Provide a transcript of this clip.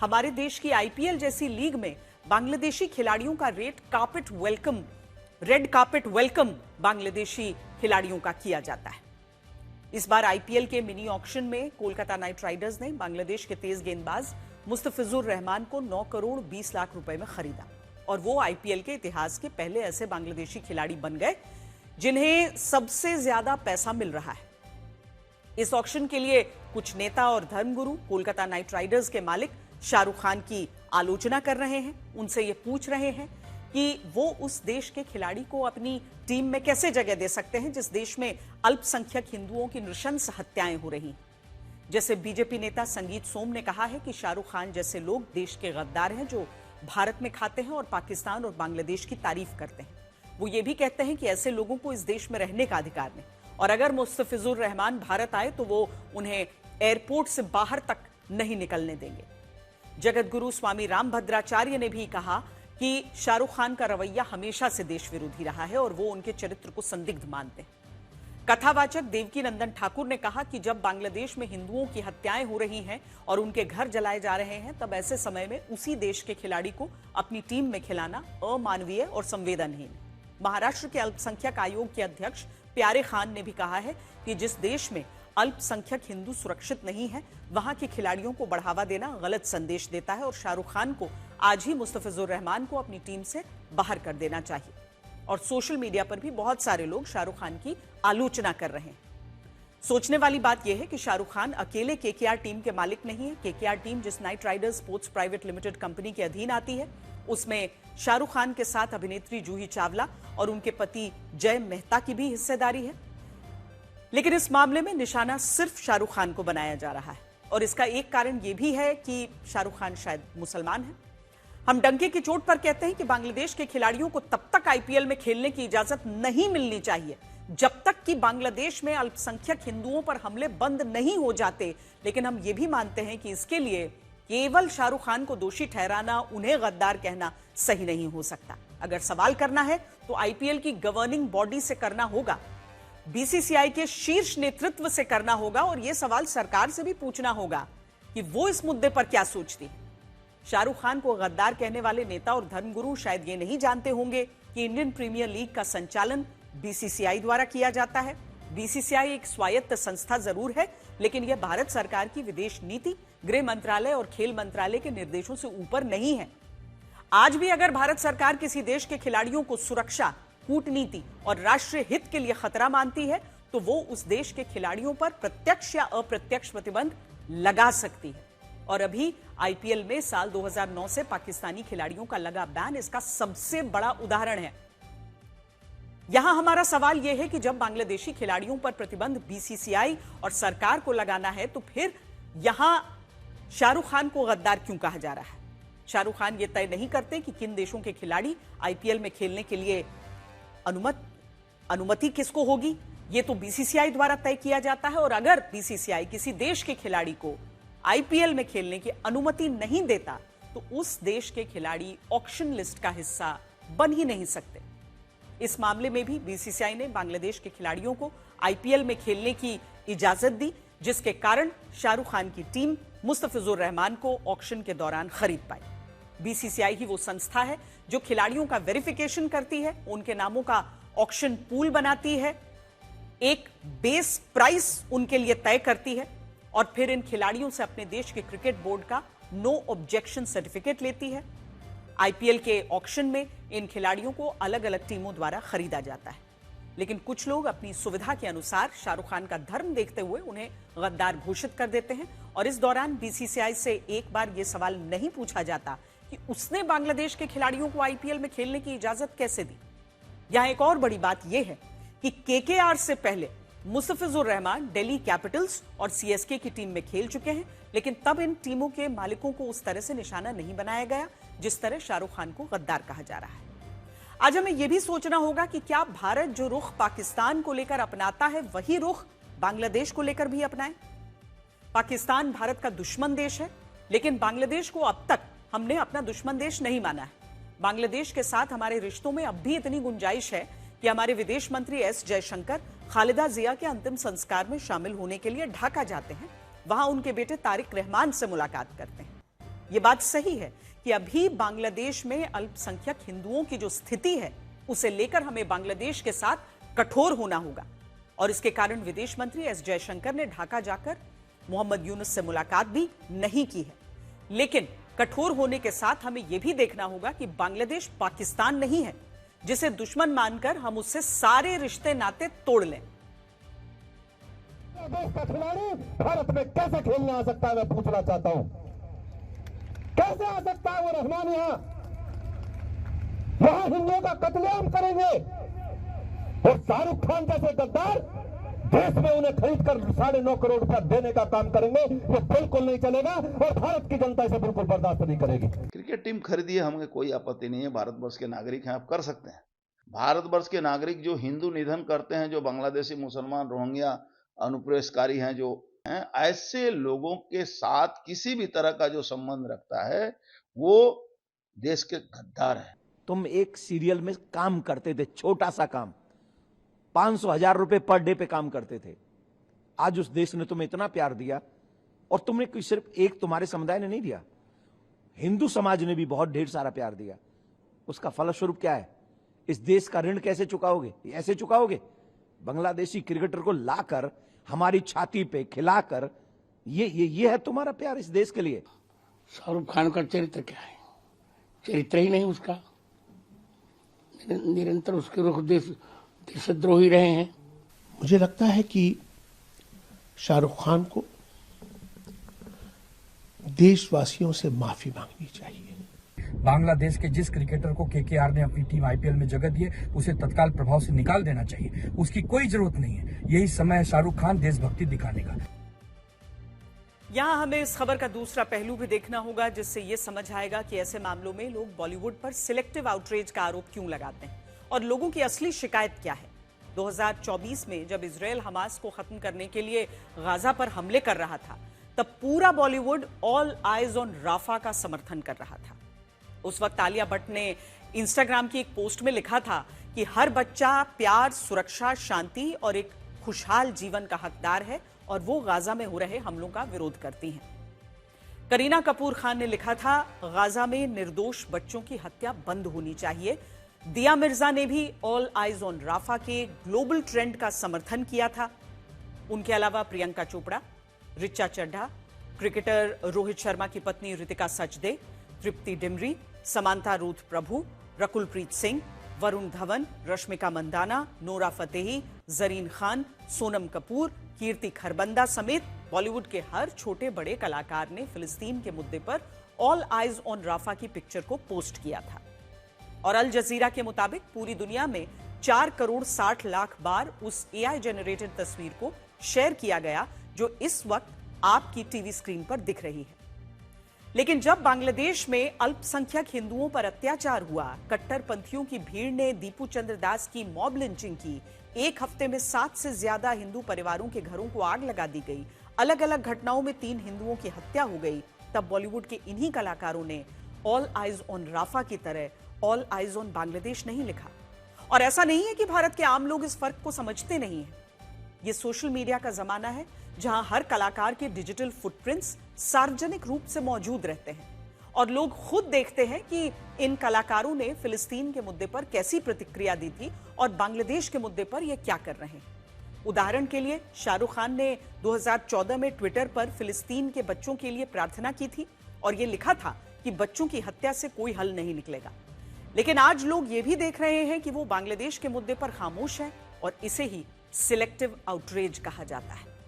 हमारे देश की आईपीएल जैसी लीग में बांग्लादेशी खिलाड़ियों का रेड कार्पेट वेलकम बांग्लादेशी खिलाड़ियों का किया जाता है। इस बार आईपीएल के मिनी ऑक्शन में कोलकाता नाइट राइडर्स ने बांग्लादेश के तेज गेंदबाज मुस्तफिजुर रहमान को 9 करोड़ 20 लाख रुपए में खरीदा और वो आईपीएल के इतिहास के पहले ऐसे बांग्लादेशी खिलाड़ी बन गए जिन्हें सबसे ज्यादा पैसा मिल रहा है। इस ऑक्शन के लिए कुछ नेता और धर्मगुरु कोलकाता नाइट राइडर्स के मालिक शाहरुख खान की आलोचना कर रहे हैं, उनसे ये पूछ रहे हैं कि वो उस देश के खिलाड़ी को अपनी टीम में कैसे जगह दे सकते हैं जिस देश में अल्पसंख्यक हिंदुओं की नृशंस हत्याएं हो रही हैं। जैसे बीजेपी नेता संगीत सोम ने कहा है कि शाहरुख खान जैसे लोग देश के गद्दार हैं जो भारत में खाते हैं और पाकिस्तान और बांग्लादेश की तारीफ करते हैं। वो ये भी कहते हैं कि ऐसे लोगों को इस देश में रहने का अधिकार नहीं और अगर मुस्तफिजुर रहमान भारत आए तो वो उन्हें एयरपोर्ट से बाहर तक नहीं निकलने देंगे। जगत गुरु स्वामी रामभद्राचार्य ने भी कहा कि शाहरुख खान का रवैया हमेशा से देश विरोधी रहा है और वो उनके चरित्र को संदिग्ध मानते हैं। कथावाचक देवकी नंदन ठाकुर ने कहा कि जब बांग्लादेश में हिंदुओं की हत्याएं हो रही हैं और उनके घर जलाए जा रहे हैं तब ऐसे समय में उसी देश के खिलाड़ी को अपनी टीम में खिलाना अमानवीय और संवेदनहीन। महाराष्ट्र के अल्पसंख्यक आयोग के अध्यक्ष प्यारे खान ने भी कहा है कि जिस देश में अल्पसंख्यक हिंदू सुरक्षित नहीं है वहां के खिलाड़ियों को बढ़ावा देना गलत संदेश देता है और शाहरुख खान को आज ही मुस्तफिजुर रहमान को अपनी टीम से बाहर कर देना चाहिए। और सोशल मीडिया पर भी बहुत सारे लोग शाहरुख खान की आलोचना कर रहे हैं। सोचने वाली बात यह है कि शाहरुख खान अकेले केकेआर टीम के मालिक नहीं है। केकेआर टीम जिस night Riders sports private limited company के अधीन आती है उसमें शाहरुख खान के साथ अभिनेत्री जूही चावला और उनके पति जय मेहता की भी हिस्सेदारी है। लेकिन इस मामले में निशाना सिर्फ शाहरुख खान को बनाया जा रहा है और इसका एक कारण यह भी है कि शाहरुख खान शायद मुसलमान है। हम डंके की चोट पर कहते हैं कि बांग्लादेश के खिलाड़ियों को तब तक आईपीएल में खेलने की इजाजत नहीं मिलनी चाहिए जब तक कि बांग्लादेश में अल्पसंख्यक हिंदुओं पर हमले बंद नहीं हो जाते। लेकिन हम ये भी मानते हैं कि इसके लिए केवल शाहरुख खान को दोषी ठहराना, उन्हें गद्दार कहना सही नहीं हो सकता। अगर सवाल करना है तो आईपीएल की गवर्निंग बॉडी से करना होगा, बीसीसीआई के शीर्ष नेतृत्व से करना होगा और यह सवाल सरकार से भी पूछना होगा कि वो इस मुद्दे पर क्या सोचती है। शाहरुख खान को गद्दार कहने वाले नेता और धर्मगुरु शायद ये नहीं जानते होंगे कि इंडियन प्रीमियर लीग का संचालन बीसीसीआई द्वारा किया जाता है। बीसीसीआई एक स्वायत्त संस्था जरूर है लेकिन यह भारत सरकार की विदेश नीति, गृह मंत्रालय और खेल मंत्रालय के निर्देशों से ऊपर नहीं है। आज भी अगर भारत सरकार किसी देश के खिलाड़ियों को सुरक्षा, कूटनीति और राष्ट्रीय हित के लिए खतरा मानती है तो वो उस देश के खिलाड़ियों पर प्रत्यक्ष या अप्रत्यक्ष प्रतिबंध लगा सकती है। और अभी आईपीएल में साल 2009 से पाकिस्तानी खिलाड़ियों का लगा बैन इसका सबसे बड़ा उदाहरण है। यहां हमारा सवाल यह है कि जब बांग्लादेशी खिलाड़ियों पर प्रतिबंध बीसीसीआई और सरकार को लगाना है तो फिर यहां शाहरुख खान को गद्दार क्यों कहा जा रहा है? शाहरुख खान ये तय नहीं करते कि किन देशों के खिलाड़ी आईपीएल में खेलने के लिए अनुमति किसको होगी, ये तो बीसीसीआई द्वारा तय किया जाता है। और अगर बीसीसीआई किसी देश के खिलाड़ी को आईपीएल में खेलने की अनुमति नहीं देता तो उस देश के खिलाड़ी ऑक्शन लिस्ट का हिस्सा बन ही नहीं सकते। इस मामले में भी बीसीसीआई ने बांग्लादेश के खिलाड़ियों को आईपीएल में खेलने की इजाजत दी जिसके कारण शाहरुख खान की टीम मुस्तफिजुर रहमान को ऑक्शन के दौरान खरीद पाई। बीसीसीआई ही वो संस्था है जो खिलाड़ियों का वेरिफिकेशन करती है, उनके नामों का ऑक्शन पूल बनाती है, एक बेस प्राइस उनके लिए तय करती है और फिर इन खिलाड़ियों से अपने देश के क्रिकेट बोर्ड का नो ऑब्जेक्शन सर्टिफिकेट लेती है। आईपीएल के ऑक्शन में इन खिलाड़ियों को अलग अलग टीमों द्वारा खरीदा जाता है। लेकिन कुछ लोग अपनी सुविधा के अनुसार शाहरुख खान का धर्म देखते हुए उन्हें गद्दार घोषित कर देते हैं और इस दौरान बीसीसीआई से एक बार यह सवाल नहीं पूछा जाता कि उसने बांग्लादेश के खिलाड़ियों को आईपीएल में खेलने की इजाजत कैसे दी। यहां एक और बड़ी बात यह है कि केकेआर से पहले मुस्तफिजुर रहमान दिल्ली कैपिटल्स और सीएसके की टीम में खेल चुके हैं लेकिन तब इन टीमों के मालिकों को उस तरह से निशाना नहीं बनाया गया जिस तरह शाहरुख खान को गद्दार कहा जा रहा है। आज हमें यह भी सोचना होगा कि क्या भारत जो रुख पाकिस्तान को लेकर अपनाता है वही रुख बांग्लादेश को लेकर भी अपनाए। पाकिस्तान भारत का दुश्मन देश है लेकिन बांग्लादेश को अब तक हमने अपना दुश्मन देश नहीं माना है। बांग्लादेश के साथ हमारे रिश्तों में अब भी इतनी गुंजाइश है कि हमारे विदेश मंत्री एस जयशंकर खालिदा जिया के अंतिम संस्कार में शामिल होने के लिए ढाका जाते हैं, वहां उनके बेटे तारिक रहमान से मुलाकात करते हैं। ये बात सही है कि अभी बांग्लादेश में अल्पसंख्यक हिंदुओं की जो स्थिति है उसे लेकर हमें बांग्लादेश के साथ कठोर होना होगा और इसके कारण विदेश मंत्री एस जयशंकर ने ढाका जाकर मोहम्मद यूनुस से मुलाकात भी नहीं की है। लेकिन कठोर होने के साथ हमें यह भी देखना होगा कि बांग्लादेश पाकिस्तान नहीं है जिसे दुश्मन मानकर हम उससे सारे रिश्ते नाते तोड़ लें। देश का खिलाड़ी भारत में कैसे खेलने आ सकता है, मैं पूछना चाहता हूं। कैसे आ सकता है वो रहमान यहां हिंदुओं का कत्लेआम करेंगे और शाहरुख खान जैसे गद्दार देश में उन्हें खरीद कर 9.5 करोड़ रुपया देने का काम करेंगे। ये बिल्कुल नहीं चलेगा और भारत की जनता इसे बिल्कुल बर्दाश्त नहीं करेगी। क्रिकेट टीम खरीदिए, हमें कोई आपत्ति नहीं है, भारतवर्ष के नागरिक हैं, आप कर सकते हैं। भारतवर्ष के नागरिक जो हिंदू निधन करते हैं, जो बांग्लादेशी मुसलमान रोहिंग्या अनुप्रवेशकारी हैं, जो हैं, ऐसे लोगों के साथ किसी भी तरह का जो संबंध रखता है वो देश के गद्दार है। तुम एक सीरियल में काम करते थे, छोटा सा काम, 500,000 रुपए पर डे पे काम करते थे। आज उस देश ने तुम्हें इतना प्यार दिया और तुमने कोई सिर्फ एक तुम्हारे समुदाय ने नहीं दिया, हिंदू समाज ने भी बहुत ढेर सारा प्यार दिया। उसका फलस्वरूप क्या है? इस देश का ऋण कैसे चुकाओगे? ऐसे चुकाओगे? बांग्लादेशी क्रिकेटर को लाकर हमारी छाती पे खिलाकर, ये है तुम्हारा प्यार इस देश के लिए? शाहरुख खान का चरित्र क्या है? चरित्र ही नहीं उसका। निरंतर उसके रुख देशद्रोही रहे हैं। मुझे लगता है कि शाहरुख खान को देशवासियों से माफी मांगनी चाहिए। बांग्लादेश के जिस क्रिकेटर को केकेआर ने अपनी टीम आईपीएल में जगह दी है उसे तत्काल प्रभाव से निकाल देना चाहिए। उसकी कोई जरूरत नहीं है। यही समय है शाहरुख खान देशभक्ति दिखाने का। यहां हमें इस खबर का दूसरा पहलू भी देखना होगा जिससे यह समझ आएगा कि ऐसे मामलों में लोग बॉलीवुड पर सिलेक्टिव आउटरीच का आरोप क्यों लगाते हैं और लोगों की असली शिकायत क्या है। 2024 में जब इजरायल हमास को खत्म करने के लिए गाजा पर हमले कर रहा था तब पूरा Bollywood all eyes on Rafah का समर्थन कर रहा था। उस वक्त आलिया भट्ट ने इंस्टाग्राम की एक पोस्ट में लिखा था कि हर बच्चा प्यार, सुरक्षा, शांति और एक खुशहाल जीवन का हकदार है और वो गाजा में हो रहे हमलों का विरोध करती हैं। करीना कपूर खान ने लिखा था गाजा में निर्दोष बच्चों की हत्या बंद होनी चाहिए। दिया मिर्जा ने भी ऑल आइज ऑन राफा के ग्लोबल ट्रेंड का समर्थन किया था। उनके अलावा प्रियंका चोपड़ा, ऋचा चड्ढा, क्रिकेटर रोहित शर्मा की पत्नी ऋतिका सचदे, तृप्ति डिमरी, समांथा रूथ प्रभु, रकुलप्रीत सिंह, वरुण धवन, रश्मिका मंदाना, नोरा फतेही, जरीन खान, सोनम कपूर, कीर्ति खरबंदा समेत बॉलीवुड के हर छोटे बड़े कलाकार ने फिलिस्तीन के मुद्दे पर ऑल आइज ऑन राफा की पिक्चर को पोस्ट किया था। और अल जजीरा के मुताबिक पूरी दुनिया में 4 करोड़ 60 लाख बार उस एआई जनरेटेड तस्वीर को शेयर किया गया जो इस वक्त आपकी टीवी स्क्रीन पर दिख रही है। लेकिन जब बांग्लादेश में अल्पसंख्यक हिंदुओं पर अत्याचार हुआ, कट्टरपंथियों की भीड़ ने दीपू चंद्र दास की मॉब लिंचिंग की, एक हफ्ते में 7 से ज्यादा हिंदू परिवारों के घरों को आग लगा दी गई, अलग अलग घटनाओं में 3 हिंदुओं की हत्या हो गई, तब बॉलीवुड के इन्हीं कलाकारों ने ऑल आइज ऑन राफा की तरह ऑल आइज ऑन बांग्लादेश नहीं लिखा। और ऐसा नहीं है कि भारत के आम लोग इस फर्क को समझते नहीं हैं। ये सोशल मीडिया का जमाना है जहां हर कलाकार के डिजिटल फुटप्रिंट्स सार्वजनिक रूप से मौजूद रहते हैं और लोग खुद देखते हैं कि इन कलाकारों ने फिलिस्तीन के मुद्दे पर कैसी प्रतिक्रिया दी थी और बांग्लादेश के मुद्दे पर ये क्या कर रहे हैं। उदाहरण के लिए शाहरुख खान ने 2014 में ट्विटर पर फिलिस्तीन के बच्चों के लिए प्रार्थना की थी और ये लिखा था कि बच्चों की हत्या से कोई हल नहीं निकलेगा। लेकिन आज लोग ये भी देख रहे हैं कि वो बांग्लादेश के मुद्दे पर खामोश है और इसे ही सिलेक्टिव आउटरीच कहा जाता है।